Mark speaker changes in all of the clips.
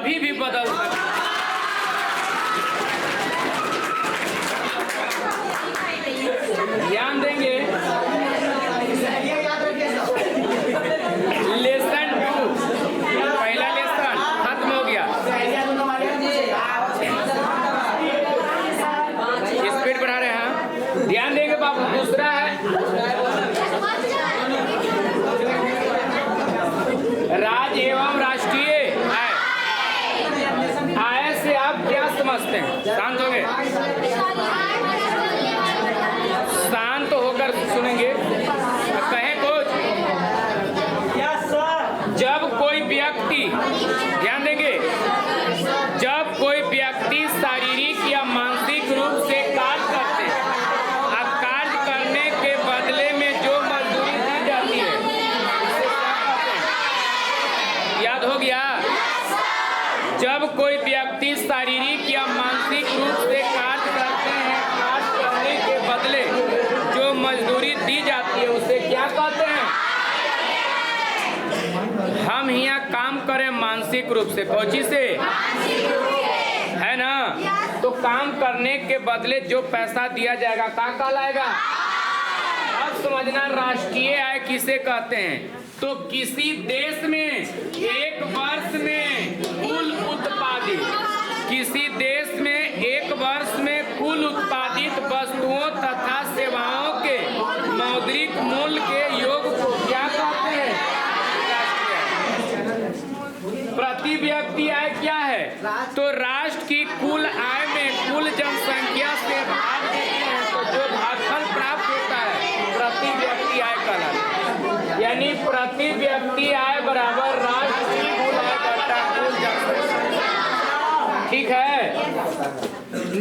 Speaker 1: कभी भी बदल सकता है। ध्यान देंगे। लेसन 2 पहला लेसन खत्म हो गया। स्पीड बढ़ा रहे हैं, ध्यान देंगे बाबू। दूसरा है राज्य एवं राष्ट्रीय आय। आय से आप क्या समझते हैं? शांत हो गए, शांत होकर सुनेंगे। कहें कुछ। जब कोई व्यक्ति, ध्यान देंगे, जब कोई व्यक्ति शारीरिक या मानसिक रूप से कार्य करते हैं और कार्य करने के बदले में जो मजदूरी दी जाती है, याद हो गया? जब कोई व्यक्ति शारीरिक या मानसिक रूप से कार्य करते हैं, कार्य करने के बदले जो मजदूरी दी जाती है, उसे क्या कहते हैं? हम यहाँ काम करें मानसिक रूप से, कोची से, है ना? तो काम करने के बदले जो पैसा दिया जाएगा क्या कहलाएगा? अब समझना, राष्ट्रीय आय किसे कहते हैं? तो किसी देश में एक वर्ष में कुल उत्पादित, किसी देश में एक वर्ष में कुल उत्पादित वस्तुओं तथा सेवाओं के मौद्रिक मूल्य के योग को क्या कहते हैं? प्रति व्यक्ति आय क्या है? तो राष्ट्र की कुल आय में कुल जनसंख्या से भाग देते हैं, तो जो भागफल प्राप्त होता है प्रति व्यक्ति आय कहलाता है। यानी प्रति व्यक्ति आय बराबर राष्ट्र की कुल आय बटा कुल जनसंख्या। ठीक है।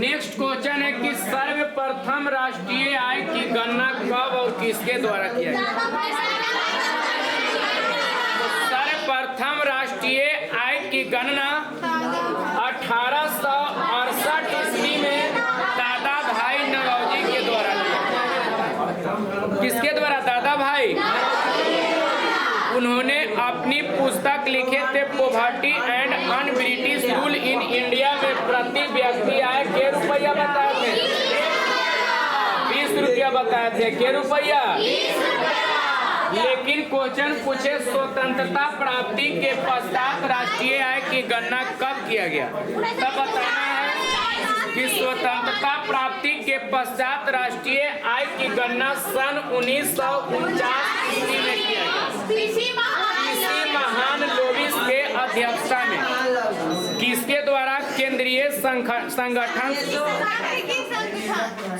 Speaker 1: नेक्स्ट क्वेश्चन है कि सर्वप्रथम राष्ट्रीय आय की गणना कब और किसके द्वारा किया गया? सर्वप्रथम राष्ट्रीय आय की गणना 1868 ईस्वी में दादा भाई नौरोजी के द्वारा किया। किसके द्वारा? दादा भाई। उन्होंने अपनी पुस्तक लिखे थे poverty and un British rule in India में प्रति व्यक्ति आय के रुपया बताए थे? 20 रुपया बताए थे। के रुपया? लेकिन क्वेश्चन पूछे स्वतंत्रता प्राप्ति के पश्चात राष्ट्रीय आय की गणना कब किया गया? तब बताना है कि स्वतंत्रता प्राप्ति के पश्चात राष्ट्रीय आय की गणना सन 1949 ईस्वी में किया गया। इसी महान लोबिस के अध्यक्षता में। किसके द्वारा? केंद्रीय संगठन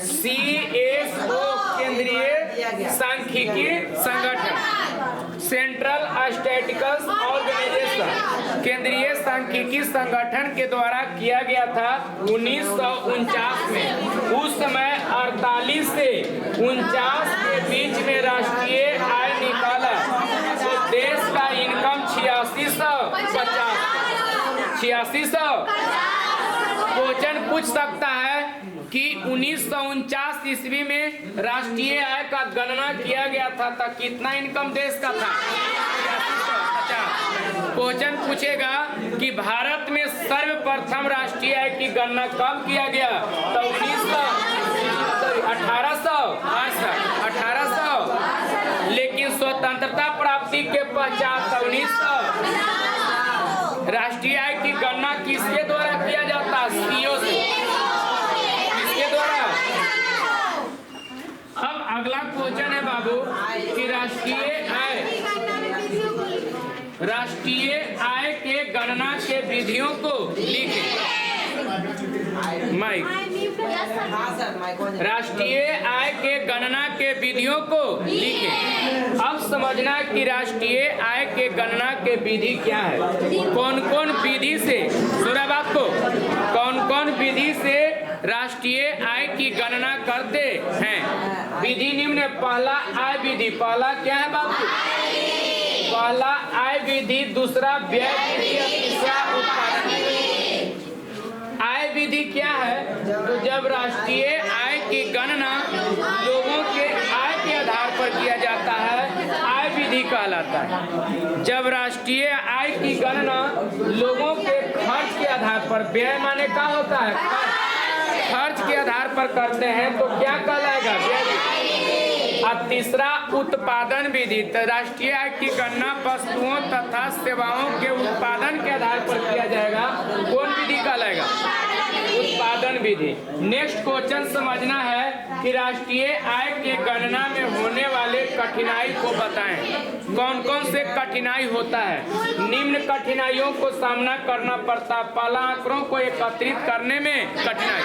Speaker 1: CSO, केंद्रीय सांख्यिकी संगठन, सेंट्रल स्टैटिस्टिकल ऑर्गेनाइजेशन, केंद्रीय सांख्यिकी संगठन के द्वारा किया गया था 1949 में। उस समय 48 से 49 के बीच में राष्ट्रीय आय निकाला तो देश का इनकम 8650। क्वेश्चन पूछ सकता है कि 1949 ईस्वी में राष्ट्रीय आय का गणना किया गया था, तो कितना इनकम देश का था? 8650। क्वेश्चन पूछेगा कि भारत में सर्वप्रथम राष्ट्रीय आय की गणना कब किया गया? तो 1800। लेकिन स्वतंत्रता प्राप्ति के पश्चात 1900। राष्ट्रीय आय की गणना किसके द्वारा किया जाता? सीओ से। किसके द्वारा? अब अगला क्वेश्चन है बाबू कि राष्ट्रीय आय के गणना के विधियों को लिखें। माइक। राष्ट्रीय आय के गणना के विधियों को लिखें। अब समझना कि राष्ट्रीय आय के गणना के विधि क्या है, कौन कौन विधि से, सुना बात को, कौन कौन विधि से राष्ट्रीय आय की गणना करते हैं। विधि निम्न है। पहला आय विधि। पहला क्या है बाबू? पहला आय विधि, दूसरा व्यय विधि, तीसरा उत्पादन विधि। आय विधि क्या है? तो जब राष्ट्रीय आय की गणना लोगों के आय के आधार पर किया जाता है, आय विधि कहलाता है। जब राष्ट्रीय आय की गणना लोगों के खर्च के आधार पर, व्यय माने क्या होता है, खर्च के आधार पर करते हैं तो क्या कहलाएगा, व्यय। और तीसरा उत्पादन विधि, तो राष्ट्रीय आय की गणना वस्तुओं तथा सेवाओं के उत्पादन के आधार पर किया जाएगा, कौन विधि कहलाएगा, उत्पादन विधि। नेक्स्ट क्वेश्चन समझना है कि राष्ट्रीय आय के गणना में होने वाले कठिनाई को बताएं। कौन कौन से कठिनाई होता है, निम्न कठिनाइयों को सामना करना पड़ता। पहला, आंकड़ों को एकत्रित करने में कठिनाई।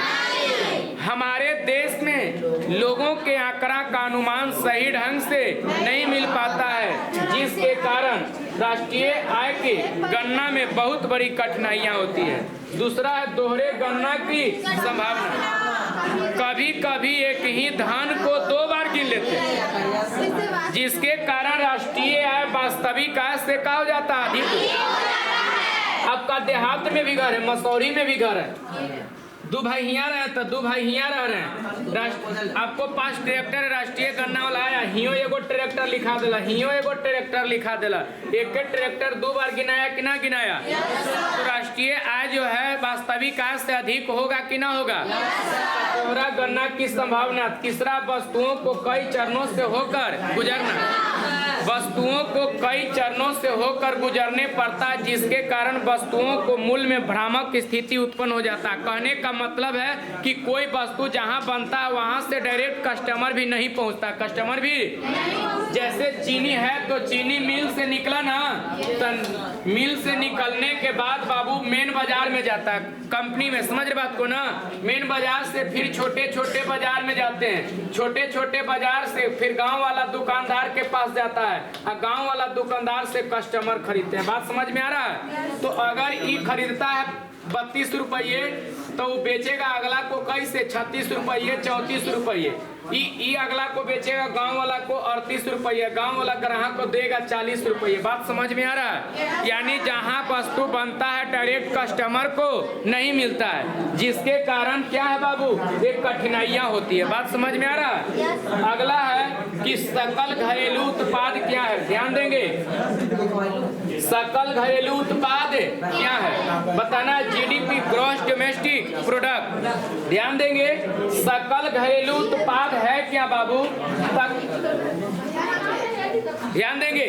Speaker 1: हमारे देश में लोगों के आंकड़ा का अनुमान सही ढंग से नहीं मिल पाता है, जिसके कारण राष्ट्रीय आय की गणना में बहुत बड़ी कठिनाइयां होती है। दूसरा है दोहरे गणना की संभावना। कभी कभी एक ही धन को 2 बार गिन लेते हैं, जिसके कारण राष्ट्रीय आय वास्तविक आय से क्या हो जाता है, अधिक। आपका देहात में भी घर है, मसौरी में भी घर है, 2 भाई हियाँ रहे तो 2 भाई हियाँ रह रहे हैं। आपको 5 ट्रैक्टर राष्ट्रीय गणना वाला आया, हियो एगो ट्रैक्टर लिखा देला, हियो एगो ट्रैक्टर लिखा देला, एक ट्रैक्टर 2 बार गिनाया कि ना गिनाया। तो राष्ट्रीय आय जो है वास्तविक आय से अधिक होगा कि ना होगा। दोहरा गणना की संभावना। तीसरा, वस्तुओं को कई चरणों से होकर गुजरना। वस्तुओं को कई चरणों से होकर गुजरने पड़ता है, जिसके कारण वस्तुओं को मूल्य में भ्रामक स्थिति उत्पन्न हो जाता है। कहने का मतलब है कि कोई वस्तु जहां बनता है वहां से डायरेक्ट कस्टमर भी नहीं पहुंचता। कस्टमर भी, जैसे चीनी है तो चीनी मिल से निकला ना, तो मिल से निकलने के बाद बाबू मेन बाजार में जाता है, कंपनी में, समझ रहे बात को ना। मेन बाजार से फिर छोटे छोटे बाजार में जाते हैं, छोटे छोटे बाजार से फिर गांव वाला दुकानदार के पास जाता है, और गांव वाला दुकानदार से कस्टमर खरीदते हैं। बात समझ में आ रहा है। तो अगर ये खरीदता है 32 रुपये तो वो बेचेगा अगला को कैसे, 36 रुपये, 34 रुपये। ये अगला को बेचेगा गांव वाला को 38 रुपये, गांव वाला ग्राहक को देगा 40 रुपये। बात समझ में आ रहा है। यानी जहां वस्तु बनता है डायरेक्ट कस्टमर को नहीं मिलता है, जिसके कारण क्या है बाबू, एक कठिनाइयां होती है। बात समझ में आ रहा है। अगला है कि सकल घरेलू उत्पाद क्या है, ध्यान देंगे। सकल घरेलू उत्पाद क्या है बताना, जीडीपी, ग्रॉस डोमेस्टिक प्रोडक्ट। ध्यान देंगे, सकल घरेलू उत्पाद है क्या बाबू, ध्यान देंगे।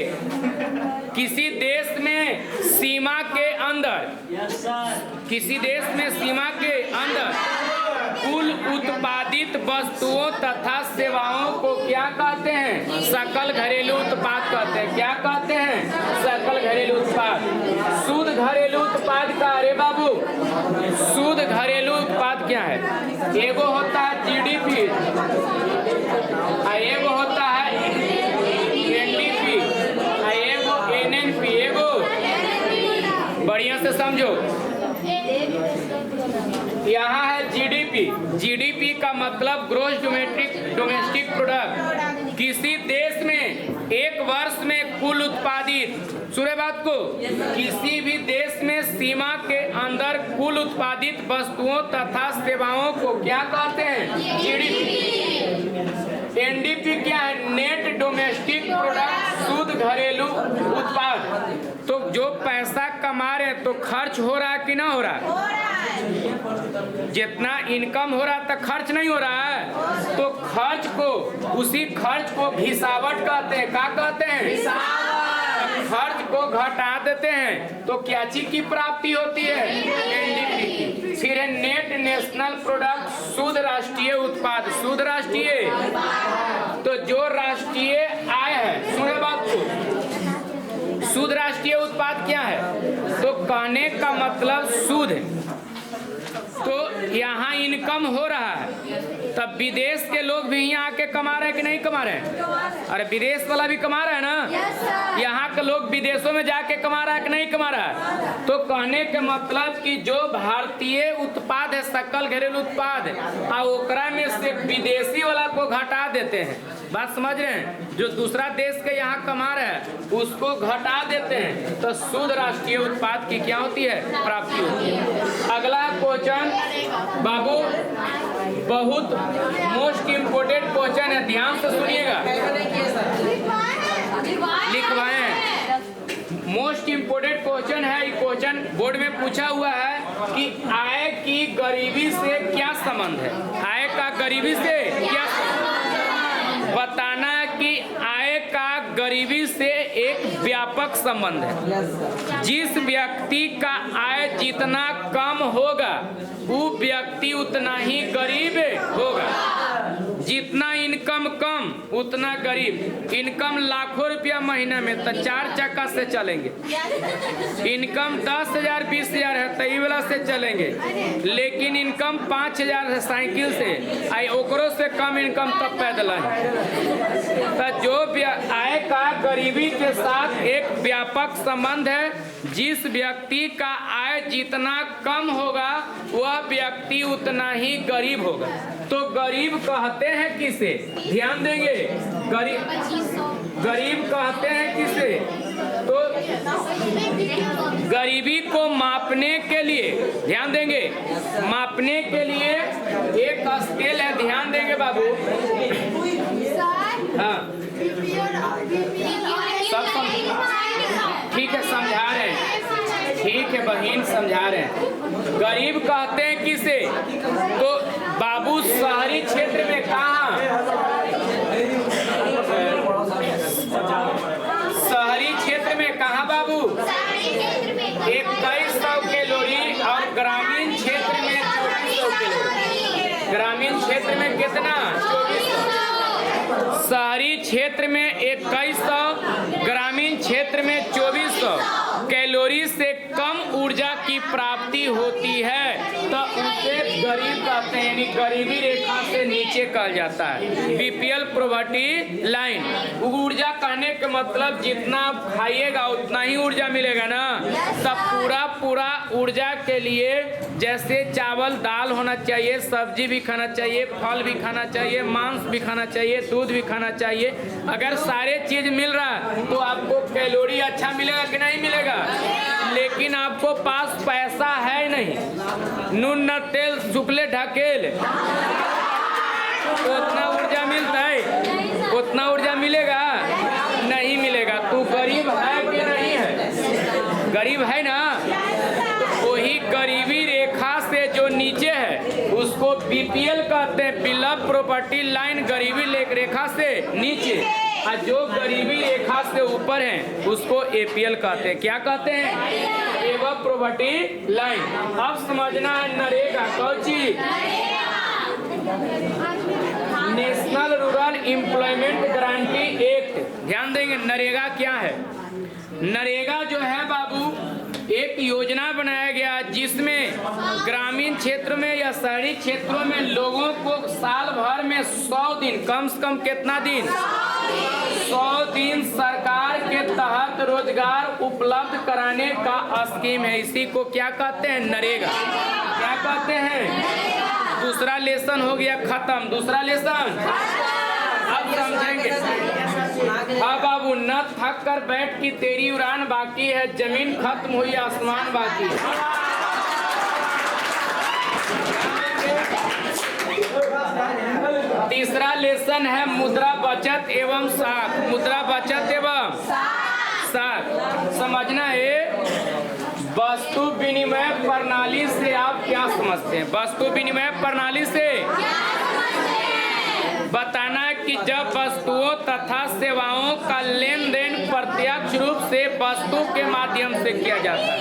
Speaker 1: किसी देश में सीमा के अंदर, किसी देश में सीमा के अंदर कुल उत्पादित वस्तुओं तथा सेवाओं को क्या कहते हैं, सकल घरेलू उत्पाद कहते हैं। क्या कहते हैं, सकल घरेलू उत्पाद। शुद्ध घरेलू उत्पाद का, अरे बाबू शुद्ध घरेलू उत्पाद क्या है, एगो होता है जीडीपी, एगो होता है एनडीपी, एगो एनएनपी, एगो, बढ़िया से समझो। यहाँ है जीडीपी। जीडीपी का मतलब ग्रोस डोमेस्टिक प्रोडक्ट। किसी देश में एक वर्ष में कुल उत्पादित, सुने बात को, किसी भी देश में सीमा के अंदर कुल उत्पादित वस्तुओं तथा सेवाओं को क्या कहते हैं, जीडीपी। एनडीपी क्या है, नेट डोमेस्टिक प्रोडक्ट, शुद्ध घरेलू उत्पाद। तो जो पैसा कमा रहे तो खर्च हो रहा है कि ना हो रहा है, जितना इनकम हो रहा है तो खर्च नहीं हो रहा है। तो खर्च को, उसी खर्च को घिसावट कहते हैं। क्या कहते हैं, खर्च को घटा देते हैं तो क्या चीज की प्राप्ति होती है, एनडीपी की। फिर है नेट नेशनल प्रोडक्ट, शुद्ध राष्ट्रीय उत्पाद। शुद्ध राष्ट्रीय, तो जो राष्ट्रीय आय है, सुने बात को, शुद्ध राष्ट्रीय उत्पाद क्या है, तो कहने का मतलब शुद्ध, तो यहाँ इनकम हो रहा है, तब विदेश के लोग भी यहाँ आके कमा रहे हैं कि नहीं कमा रहे हैं, अरे विदेश वाला भी कमा रहा है ना, यहाँ के लोग विदेशों में जाके कमा रहा है कि नहीं कमा रहा है। तो कहने के मतलब कि जो भारतीय उत्पाद है, सकल घरेलू उत्पाद, ओकरा में से विदेशी वाला को घटा देते हैं। बात समझ रहे हैं, जो दूसरा देश के यहाँ कमा रहे हैं उसको घटा देते हैं, तो शुद्ध राष्ट्रीय उत्पाद की क्या होती है, प्राप्ति होती है। अगला क्वेश्चन बाबू बहुत मोस्ट इम्पोर्टेंट क्वेश्चन है, ध्यान से सुनिएगा, लिखवाएं। मोस्ट इम्पोर्टेंट क्वेश्चन है। क्वेश्चन बोर्ड में पूछा हुआ है कि आय की गरीबी से क्या संबंध है। आय का गरीबी से क्या बताना कि आय का गरीबी से एक व्यापक संबंध है। जिस व्यक्ति का आय जितना कम होगा वो व्यक्ति उतना ही गरीब होगा। जितना इनकम कम उतना गरीब। इनकम लाखों रुपया महीना में तो 4 चक्का से चलेंगे। इनकम 10,000 20,000 है तो ई वाला से चलेंगे। लेकिन इनकम 5,000 है साइकिल से, आई ओकरों से कम इनकम तब पैदल है। तो जो आय का गरीबी के साथ एक व्यापक संबंध है। जिस व्यक्ति का आय जितना कम होगा वह व्यक्ति उतना ही गरीब होगा। तो गरीब कहते हैं किसे? ध्यान देंगे, गरीब कहते हैं किसे? तो गरीबी को मापने के लिए, ध्यान देंगे, मापने के लिए एक स्केल है। ध्यान देंगे बाबू। हाँ सब ठीक है, समझा रहे हैं। ठीक है बहन, समझा रहे हैं। गरीब कहते हैं किसे? तो बाबू शहरी क्षेत्र में कहाँ? शहरी क्षेत्र में कहाँ बाबू? 2100 कैलोरी और ग्रामीण क्षेत्र में 2400 कैलोरी। ग्रामीण क्षेत्र में कितना? 2400। शहरी क्षेत्र में 2100, ग्रामीण क्षेत्र में 2400 कैलोरी से कम ऊर्जा की प्राप्ति होती है तो उसे गरीब कहते हैं, यानी गरीबी रेखा से नीचे कहा जाता है। BPL poverty line. ऊर्जा कहने का मतलब जितना आप खाइएगा उतना ही ऊर्जा मिलेगा ना। तब पूरा ऊर्जा के लिए जैसे चावल दाल होना चाहिए, सब्जी भी खाना चाहिए, फल भी खाना चाहिए, मांस भी खाना चाहिए, दूध भी खाना चाहिए। अगर सारे चीज मिल रहा है तो आपको कैलोरी अच्छा मिलेगा कि नहीं मिलेगा? लेकिन आपको पास पैसा है नहीं, नून न तेल सुपले ढकेल, तो उतना ऊर्जा मिलता है? उतना ऊर्जा मिलेगा? नहीं मिलेगा। तू गरीब है कि नहीं है? गरीब है ना। तो वही गरीबी रेखा से जो नीचे है उसको बीपीएल कहते हैं, बिलो पॉवर्टी लाइन। गरीबी रेखा से नीचे, और जो गरीबी रेखा से ऊपर है उसको एपीएल कहते हैं। क्या कहते हैं? एवं पॉवर्टी लाइन। अब समझना है नरेगा कौन चीज? National rural employment guarantee act. ध्यान देंगे, नरेगा क्या है? नरेगा जो है बाबू एक योजना बनाया गया जिसमें ग्रामीण क्षेत्र में या शहरी क्षेत्रों में लोगों को साल भर में 100 दिन, कम से कम कितना दिन? 100 दिन सरकार के तहत रोजगार उपलब्ध कराने का स्कीम है। इसी को क्या कहते हैं? नरेगा। क्या कहते हैं? दूसरा लेसन हो गया खत्म। दूसरा लेसन अब समझेंगे। हाँ बाबू, न थक कर बैठ की तेरी उड़ान बाकी है, जमीन खत्म हुई आसमान बाकी है। तीसरा लेसन है मुद्रा बचत एवं साख। मुद्रा बचत एवं साख समझना है। वस्तु विनिमय प्रणाली से आप क्या समझते हैं? वस्तु विनिमय प्रणाली से बताना कि जब वस्तुओं तथा सेवाओं का लेन देन प्रत्यक्ष रूप से वस्तु के माध्यम से किया जाता है।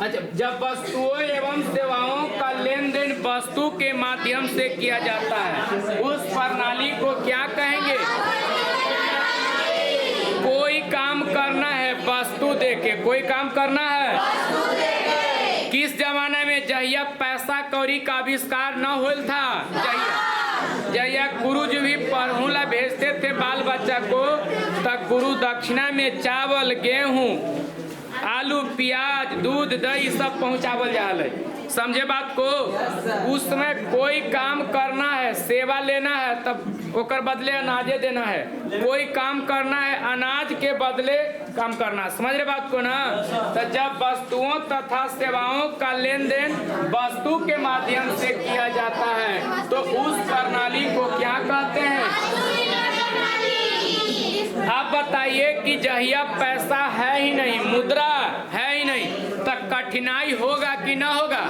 Speaker 1: अच्छा, जब वस्तुओं एवं सेवाओं का लेन देन वस्तु के माध्यम से किया जाता है उस प्रणाली को क्या कहेंगे? कोई काम करना है वस्तु देके, कोई काम करना है। किस जमाने में? जहिया पैसा कौड़ी का आविष्कार न होल था, जहिया गुरु जी भी पढ़ूला भेजते थे बाल बच्चा को, तब गुरु दक्षिणा में चावल, गेहूं, आलू, प्याज, दूध, दही सब पहुँचावल जा रहा है। समझे बात को? उस समय कोई काम करना है, सेवा लेना है, तब ओकर बदले अनाजे देना है। कोई काम करना है, अनाज के बदले काम करना। समझ रहे बात को ना? तो जब वस्तुओं तथा सेवाओं का लेन देन वस्तु के माध्यम से किया जाता है तो उस प्रणाली को क्या कहते हैं? आप बताइए कि जहिया पैसा है ही नहीं, मुद्रा है ही नहीं, तब कठिनाई होगा कि ना होगा?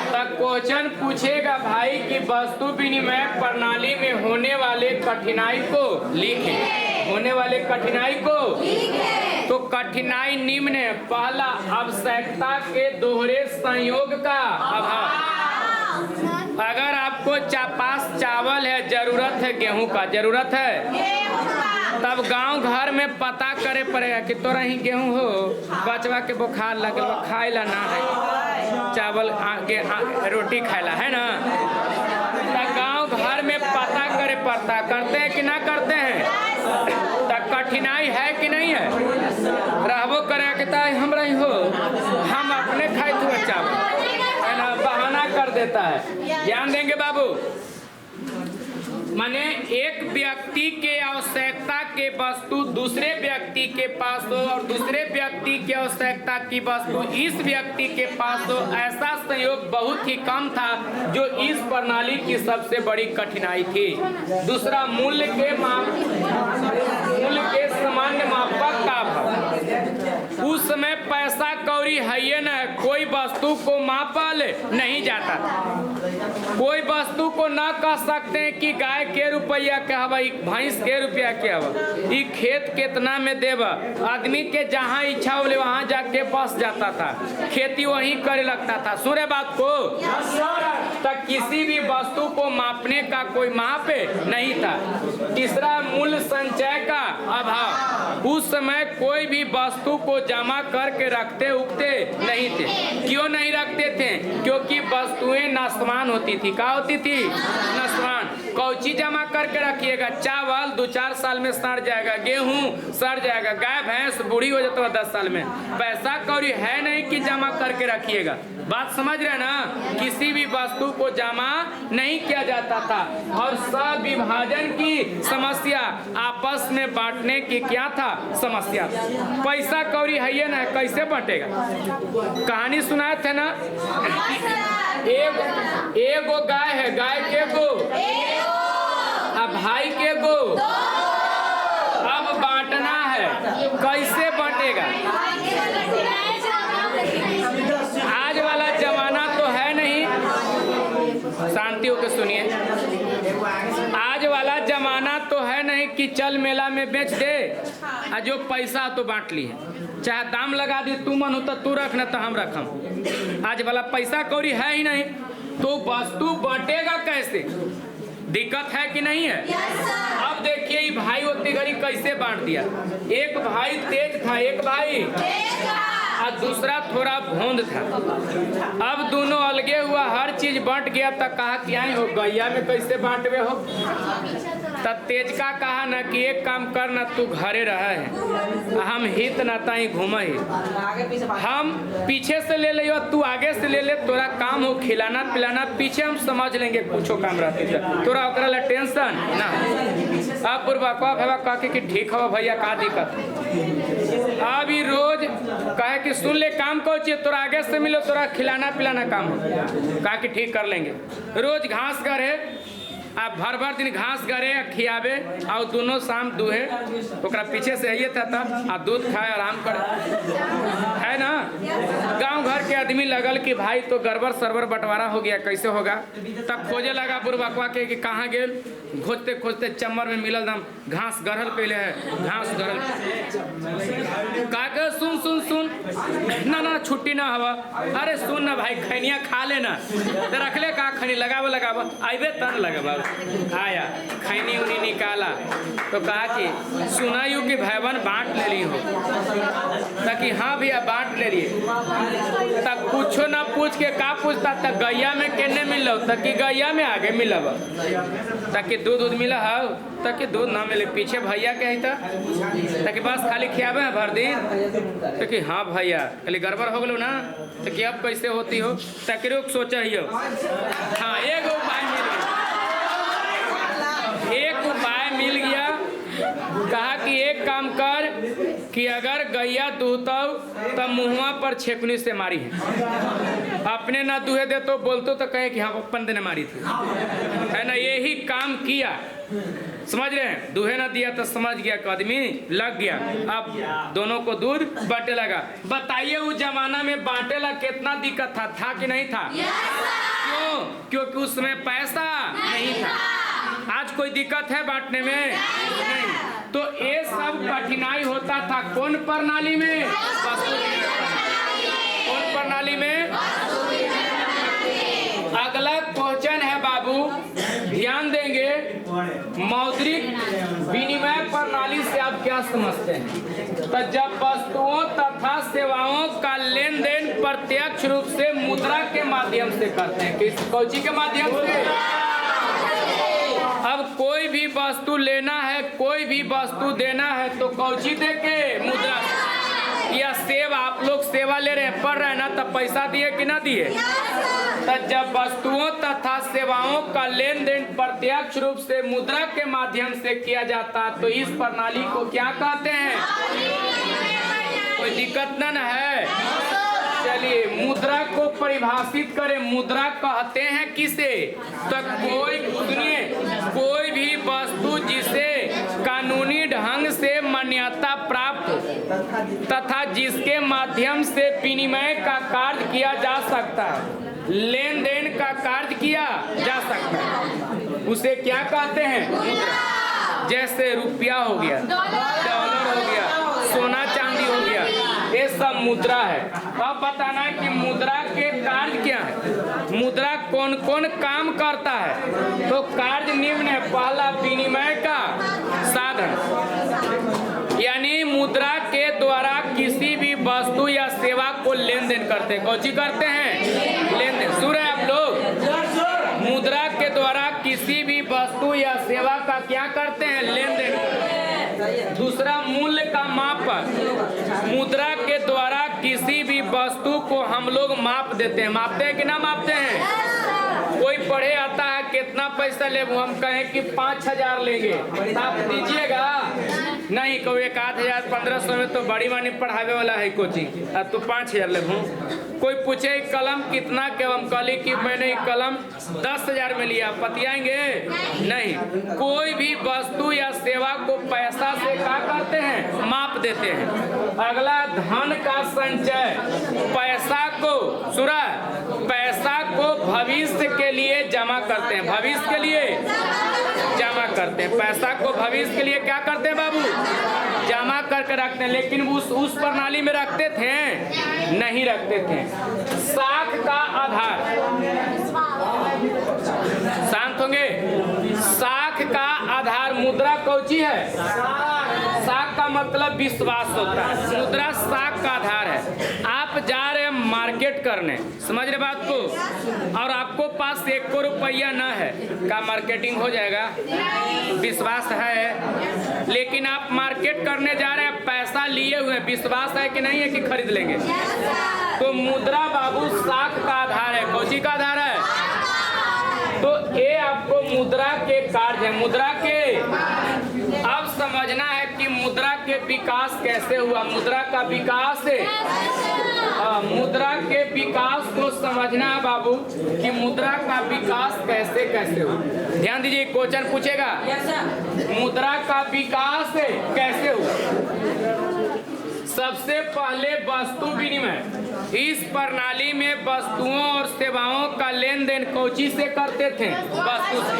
Speaker 1: तब क्वेश्चन पूछेगा भाई कि वस्तु विनिमय प्रणाली में होने वाले कठिनाई को लिखें, होने वाले कठिनाई को। तो कठिनाई निम्न है। पहला, आवश्यकता के दोहरे संयोग का अभाव। अगर आपको पास चावल है, जरूरत है गेहूं का, जरूरत है, तब गांव घर में पता करे पड़ेगा कि तोरा ही गेहूं हो, बचवा के बुखार लगल खाए ला ना है, चावल रोटी खाएला है ना, तब गांव घर में पता करे पड़ता। करते हैं कि ना करते हैं? तब कठिनाई है कि नहीं है? रहबो करे कि हमरा ही हो, हम अपने खाए हुए चावल, है ना, बहाना कर देता है। ध्यान देंगे बाबू। माने एक व्यक्ति के आवश्यकता के वस्तु दूसरे व्यक्ति के पास हो और दूसरे व्यक्ति की आवश्यकता की वस्तु इस व्यक्ति के पास हो, ऐसा संयोग बहुत ही कम था, जो इस प्रणाली की सबसे बड़ी कठिनाई थी। दूसरा, मूल्य के सामान्य मापक का अभाव। उस समय पैसा कौड़ी है न, कोई वस्तु को मापल नहीं जाता था। कोई वस्तु को ना कह सकते हैं कि गाय के रुपया क्या हवा, भैंस के रुपया क्या हवा, ये खेत कितना में देवा। आदमी के जहाँ इच्छा हो वहाँ जाके बस जाता था, खेती वहीं करे लगता था। सुने बात को? तक किसी भी वस्तु को मापने का कोई माप नहीं था। तीसरा, मूल्य संचय का अभाव। उस समय कोई भी वस्तु को जमा करके रखते उगते नहीं थे। क्यों नहीं रखते थे? क्योंकि वस्तुएं नष्टवान होती थी। क्या होती थी? नष्टवान। कौची जमा करके रखिएगा? चावल 2-4 साल में सड़ जाएगा, गेहूं सड़ जाएगा, गाय भैंस बूढ़ी हो जाता है 10 साल में। पैसा कौड़ी है नहीं कि जमा करके रखिएगा। बात समझ रहे ना? किसी भी वस्तु को जमा नहीं किया जाता था। और सविभाजन की समस्या, आपस में बांटने की क्या था समस्या। पैसा कौड़ी है ना, कैसे बांटेगा? कहानी सुनाए थे ना, एगो गाय है, गाय के गो, अब भाई के गो, अब बांटना है, कैसे बांटेगा? आज वाला जमाना तो है नहीं, शांति होकर सुनिए, आज वाला जमाना तो है नहीं कि चल मेला में बेच दे, जो पैसा तो बांट ली है, चाहे दाम लगा दी, तू मन हो तो तू रख, ना तो हम रखम। आज वाला पैसा कौड़ी है ही नहीं, तो वस्तु बांटेगा कैसे? दिक्कत है कि नहीं है? अब देखिए ये भाई उतनी घड़ी कैसे बांट दिया। एक भाई तेज था, एक भाई और दूसरा थोड़ा भोंद था। अब दोनों अलगे हुआ, हर चीज बांट गया। तब कहा कि आई हो गैया में कैसे बांटवे हो? तब तेज का कहा ना कि एक काम कर ना, तू घरे रहा है, हम हित ना ताई घूमे ही, हम पीछे से ले लियो, तू आगे से ले ले, तोरा काम हो खिलाना पिलाना, पीछे हम समझ लेंगे, कुछ काम रहते तोरा ओकरा ला टेंशन ना। अब पूर्वकवा भैया कहे कि ठीक हो भैया, का दिक्कत? अब ही रोज कहे कि सुन ले, काम को चाहिए, तोरा आगे से मिलो, तोरा खिलाना पिलाना काम हो। कहा कि ठीक कर लेंगे। रोज घास गढ़े, आप भर दिन घास गड़े खियाबे, और दोनों शाम दुहे, ओकरा पीछे से ये था आ दूध खाए आराम करे, है ना। गांव घर के आदमी लगल कि भाई तो गड़बड़ सरबर बंटवारा हो गया, कैसे होगा? तब खोजे लगा बुरबकवा के कि कहाँ गेल। खोजते खोजते चम्बर में मिलल दम घास गढ़ल पहले है, घास गढ़ल। का सुन सुन सुन ना ना छुट्टी ना हवा। अरे सुन ना भाई, खैनिया खा लेना, तो रख ले का खैनी लगाबो लगाबो, आइबे तन लगाबो। आया खैनी उनी निकाला तो कहा कि सुना यू कि भाईबन बांट ले ली हो, ताकि हाँ भैया बांट ले लिए। तब कुछो ना पूछ के का पूछता, तक गैया में केने मिलो, ताकि गैया में आगे मिलब, ताकि दूध दूध मिला हो, ताकि दूध ना मिले पीछे भैया के है, ताकि बस खाली खियाबे है भर दिन। ताकि हाँ भैया खाली गड़बड़ हो गलो ना, तो कि अब कैसे होती हो, ताकि रोक सोचा ही हो। हाँ एक उपाय मिल गया, एक उपाय मिल गया। कहा कि एक काम कर कि अगर गैया दुहता तब मुँहवा पर छेकनी से मारी है, अपने ना दुहे दे तो बोलतो तो कहे कि हाँ अपन ने मारी थी, है ना। यही काम किया, समझ रहे हैं। दूहे ना दिया तो समझ गया कि आदमी लग गया। अब दोनों को दूध बांटे लगा। बताइए उस जमाना में बांटे ला कितना दिक्कत था कि नहीं था? क्यों? क्योंकि उसमें पैसा नहीं था। आज कोई दिक्कत है बांटने में? नहीं। तो ये सब कठिनाई होता था कौन प्रणाली में? कौन प्रणाली में? अगला क्वेश्चन है बाबू, ध्यान देंगे। मौद्रिक विनिमय प्रणाली से आप क्या समझते हैं? तो जब वस्तुओं तथा सेवाओं का लेन देन प्रत्यक्ष रूप से मुद्रा के माध्यम से करते हैं। किस कौची के माध्यम से? अब कोई भी वस्तु लेना है, कोई भी वस्तु देना है तो कौची दे के? मुद्रा। या सेवा, आप लोग सेवा ले रहे हैं, पढ़ रहे हैं ना, तब पैसा दिए कि ना दिए? तो जब वस्तुओं तथा सेवाओं का लेन देन प्रत्यक्ष रूप से मुद्रा के माध्यम से किया जाता तो इस प्रणाली को क्या कहते हैं? कोई दिक्कत न है? चलिए मुद्रा को परिभाषित करें। मुद्रा कहते हैं किसे? तो सुनिए, कोई भी वस्तु जिसे कानूनी ढंग से मान्यता प्राप्त तथा जिसके माध्यम से विनिमय का कार्य किया जा सकता है, लेन देन का कार्य किया जा सकता है, उसे क्या कहते हैं? मुद्रा। जैसे रुपया हो गया, डॉलर हो गया, सोना चांदी हो गया, ये सब मुद्रा है। अब बताना है कि मुद्रा के कार्य क्या है, मुद्रा कौन कौन काम करता है। तो कार्य निम्न है। पहला, विनिमय का साधन, यानी मुद्रा के द्वारा किसी भी वस्तु या सेवा को लेन देन करते हैं। कौची करते हैं? लेन देन। सुन रहे हैं आप लोग? मुद्रा के द्वारा किसी भी वस्तु या सेवा का क्या करते हैं? लेन देन। दूसरा, मूल्य का मापन। मुद्रा के द्वारा किसी भी वस्तु को हम लोग माप देते हैं। मापते हैं कि ना मापते हैं? कोई पढ़े आता है कितना पैसा ले, हम कहें कि 5,000 लेंगे, आप दीजिएगा? नहीं, कोई 1,000 1500 में तो बड़ी मानी पढ़ावे वाला है कोचिंग, अब तो 5,000 ले। कोई पूछे कलम कितना के, हम कहली कि मैंने कलम 10,000 में लिया, पतियाएंगे? नहीं। कोई भी वस्तु या सेवा को पैसा से क्या करते हैं? माप देते हैं। अगला, धन का संचय। पैसा को सुना, पैसा को भविष्य के लिए जमा करते हैं। भविष्य के लिए जमा करते हैं। पैसा को भविष्य के लिए क्या करते हैं बाबू? जमा करके रखते हैं। लेकिन उस प्रणाली में रखते थे? नहीं रखते थे। साख का आधार, शांत होंगे। साख का आधार मुद्रा कौची है? साख का मतलब विश्वास होता है। मुद्रा साख का आधार है। आप जा रहे हैं मार्केट करने, समझ रहे बात को, और आपको पास 1 रुपया न है, क्या मार्केटिंग हो जाएगा? विश्वास है। लेकिन आप मार्केट करने जा रहे हैं, पैसा लिए हुए, विश्वास है कि नहीं है कि खरीद लेंगे? तो मुद्रा बाबू साख का आधार है। कौची का आधार है? तो ये आपको मुद्रा के कार्य है। मुद्रा के अब समझना है कि मुद्रा के विकास कैसे हुआ। मुद्रा का विकास है, मुद्रा के विकास को समझना है बाबू कि मुद्रा का विकास कैसे कैसे हुआ। ध्यान दीजिए, क्वेश्चन पूछेगा मुद्रा का विकास कैसे हुआ। सबसे पहले वस्तु विनिमय। इस प्रणाली में वस्तुओं और सेवाओं का लेन देन कौची से करते थे? वस्तु से।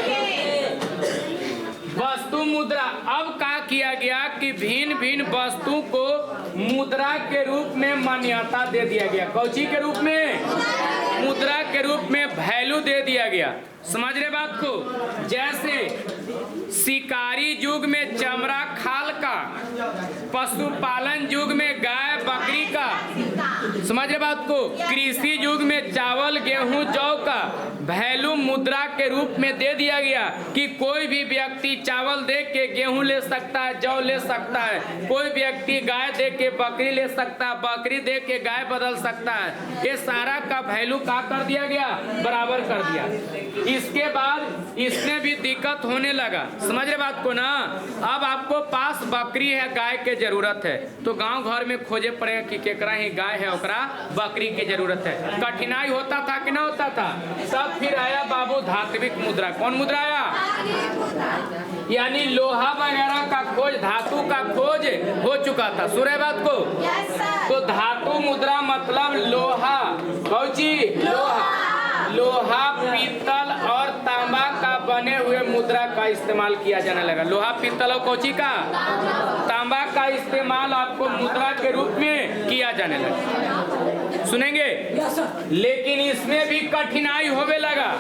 Speaker 1: वस्तु मुद्रा। अब क्या किया गया कि भिन्न भिन्न वस्तु को मुद्रा के रूप में मान्यता दे दिया गया। कौची के रूप में? मुद्रा के रूप में वैल्यू दे दिया गया। समझ रहे बात को? जैसे शिकारी युग में चमड़ा खाल का, पशुपालन युग में गाय बकरी का, समझ रहे बात को। कृषि युग में चावल गेहूं जौ का वैल्यू मुद्रा के रूप में दे दिया गया कि कोई भी व्यक्ति चावल दे के गेहूं ले सकता है, जौ ले सकता है। कोई व्यक्ति गाय दे के बकरी ले सकता है, बकरी दे के गाय बदल सकता है। ये सारा का वैल्यू क्या कर दिया गया, बराबर कर दिया। इसके बाद इसमें भी दिक्कत होने लगा, समझ रहे बात को ना। अब आपको पास बकरी है, गाय के जरूरत है, तो गांव घर में खोजे पड़ेगा कि केकरा ही गाय है, ओकरा बकरी की जरूरत है। कठिनाई होता था कि ना होता था। तब फिर आया बाबू धात्विक मुद्रा। कौन मुद्रा आया, यानी लोहा वगैरह का खोज, धातु का खोज हो चुका था। सुन रहे बात को। तो धातु मुद्रा मतलब लोहा, कौची लोहा, पीतल और तांबा का बने हुए मुद्रा का इस्तेमाल किया जाने लगा। लोहा, पीतल और कौची का, तांबा का इस्तेमाल आपको मुद्रा के रूप में किया जाने लगा। सुनेंगे, लेकिन इसमें भी कठिनाई होने लगा।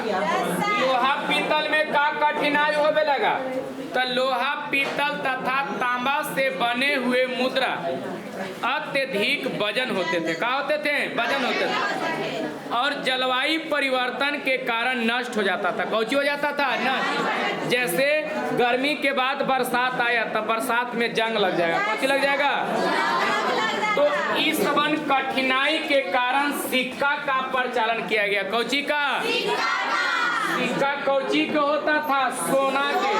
Speaker 1: लोहा पीतल में का कठिनाई होने लगा, तो लोहा पीतल तथा तांबा से बने हुए मुद्रा अत्यधिक वजन होते थे। क्या होते थे, वजन होते थे, और जलवायु परिवर्तन के कारण नष्ट हो जाता था। कौची हो जाता था, नष्ट। जैसे गर्मी के बाद बरसात आया, तब बरसात में जंग लग जाएगा, कौची लग जाएगा। तो इस सब कठिनाई के कारण सिक्का का प्रचलन किया गया। कौची का, सिक्का कौची के होता था, सोना के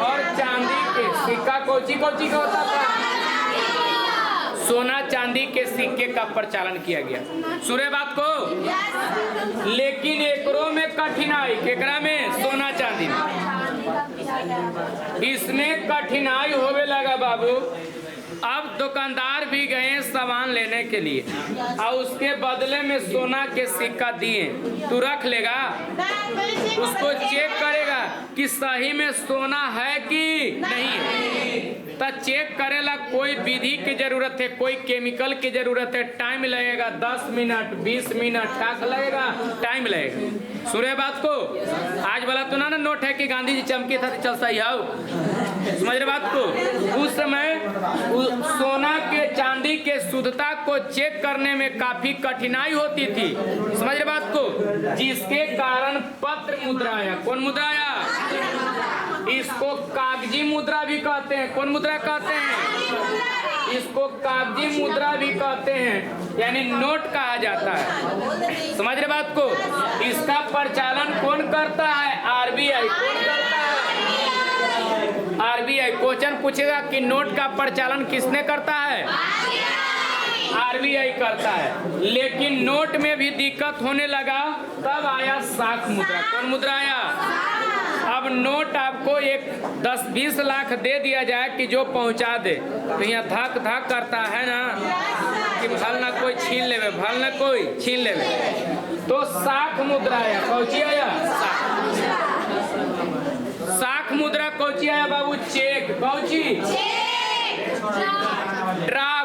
Speaker 1: और चांदी के। सिक्का कौची का होता था, सोना चांदी के सिक्के का प्रचलन किया गया। सुने बात को। लेकिन एकरों में कठिनाई, केकरा में, सोना चांदी में। इसमें कठिनाई होने लगा बाबू। अब दुकानदार भी गए सामान लेने के लिए और उसके बदले में सोना के सिक्का दिए। तू रख लेगा, उसको चेक करेगा कि सही में सोना है कि नहीं है। तो चेक करेला कोई विधि की जरूरत है, कोई केमिकल की जरूरत है। टाइम लगेगा 10 मिनट 20 मिनट का लगेगा, टाइम लगेगा। सुने बात को। आज वाला तो ना नोट है कि गांधी जी चमकी था चल सही आओ, समझ रहे बात को। उस समय सोना के चांदी के शुद्धता को चेक करने में काफी कठिनाई होती थी, समझ रहे बात को। जिसके कारण पत्र मुद्रा आया। कौन मुद्रा आया, इसको कागजी मुद्रा भी कहते हैं। कौन मुद्रा कहते हैं, इसको कागजी मुद्रा भी कहते हैं, यानी नोट कहा जाता है, समझ रहे बात को। इसका प्रचलन कौन करता है, आरबीआई। कौन करता है, आरबीआई। क्वेश्चन पूछेगा कि नोट का प्रचलन किसने करता है, आरबीआई करता है। लेकिन नोट में भी दिक्कत होने लगा, तब आया साख मुद्रा। कौन मुद्रा आया। अब नोट आपको एक 10-20 लाख दे दिया जाए कि जो पहुंचा दे, तो यहाँ धक धक करता है ना कि भल ना कोई छीन लेवे, भल ना कोई छीन लेवे। तो साख मुद्रा आया। कौची आया, साख मुद्रा। कौची आया बाबू, चेक। Cauchy, draft.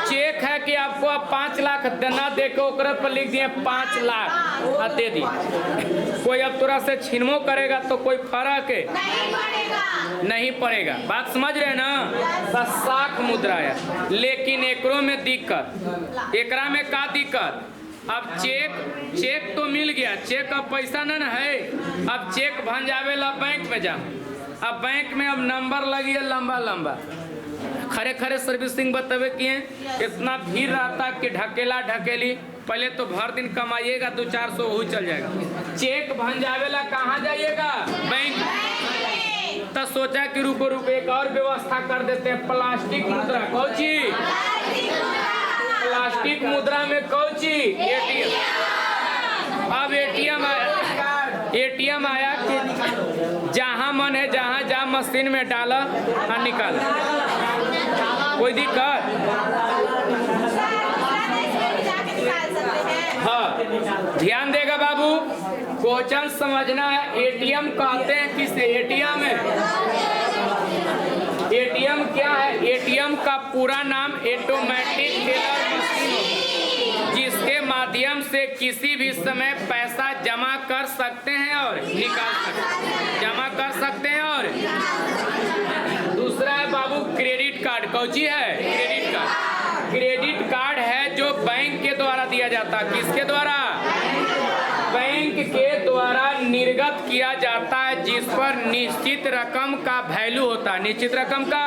Speaker 1: चेक है कि आपको अब 5 लाख देना, देखो ओकरे पर लिख दिए 5 लाख दे दी। कोई अब तोरा से छीनमो करेगा तो कोई फर्क नहीं पड़ेगा। बात समझ रहे ना। साख मुद्रा है। लेकिन एकरों में दिक्कत, एकरा में का दिक्कत। अब चेक तो मिल गया, चेक अब पैसा न है। अब चेक भंजावे ला बैंक में जाओ। अब बैंक में अब नंबर लगी है लंबा, खरे सर्विसिंग बतावे किए। इतना भीड़ रहता कि ढकेला ढकेली। पहले तो भर दिन कमाइएगा 200-400 हो चल जाएगा। चेक भंजावे ला कहाँ जाइएगा, बैंक। तो सोचा कि रुको एक और व्यवस्था कर देते हैं, प्लास्टिक मुद्रा। कौची, प्लास्टिक मुद्रा में कौची, एटीएम। अब एटीएम आया कि जहाँ मन है जहाँ मशीन में डाला और निकाला, कोई दिक्कत। हाँ, ध्यान देगा बाबू, क्वेश्चन समझना है। एटीएम कहते हैं किसे, एटीएम है। एटीएम क्या है, एटीएम का पूरा नाम ऑटोमेटिक टेलर मशीन होता है, जिसके माध्यम से किसी भी समय पैसा जमा कर सकते हैं और निकाल सकते हैं, जमा कर सकते हैं। और दूसरा है बाबू क्रेडिट कार्ड। कौची है, क्रेडिट कार्ड। क्रेडिट कार्ड है जो जाता, किसके द्वारा? बैंक के द्वारा निर्गत किया जाता है, जिस पर निश्चित रकम का वैल्यू होता है, निश्चित रकम का,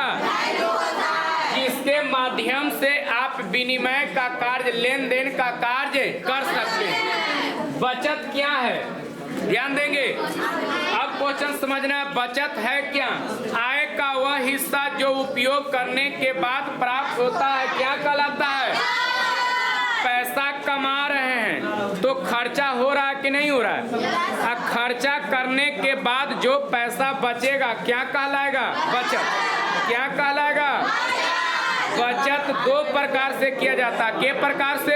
Speaker 1: जिसके माध्यम से आप विनिमय का कार्य, लेन देन का कार्य कर सकते हैं। बचत क्या है? ध्यान देंगे। अब क्वेश्चन समझना है, बचत है क्या? आय का वह हिस्सा जो उपयोग करने के बाद प्राप्त होता है, क्या कहलाता है? पैसा कमा रहे हैं तो खर्चा हो रहा है कि नहीं हो रहा है? अब खर्चा करने के बाद जो पैसा बचेगा क्या कहलाएगा? बचत। क्या कहलाएगा? बचत दो प्रकार से किया जाता है। किस प्रकार से?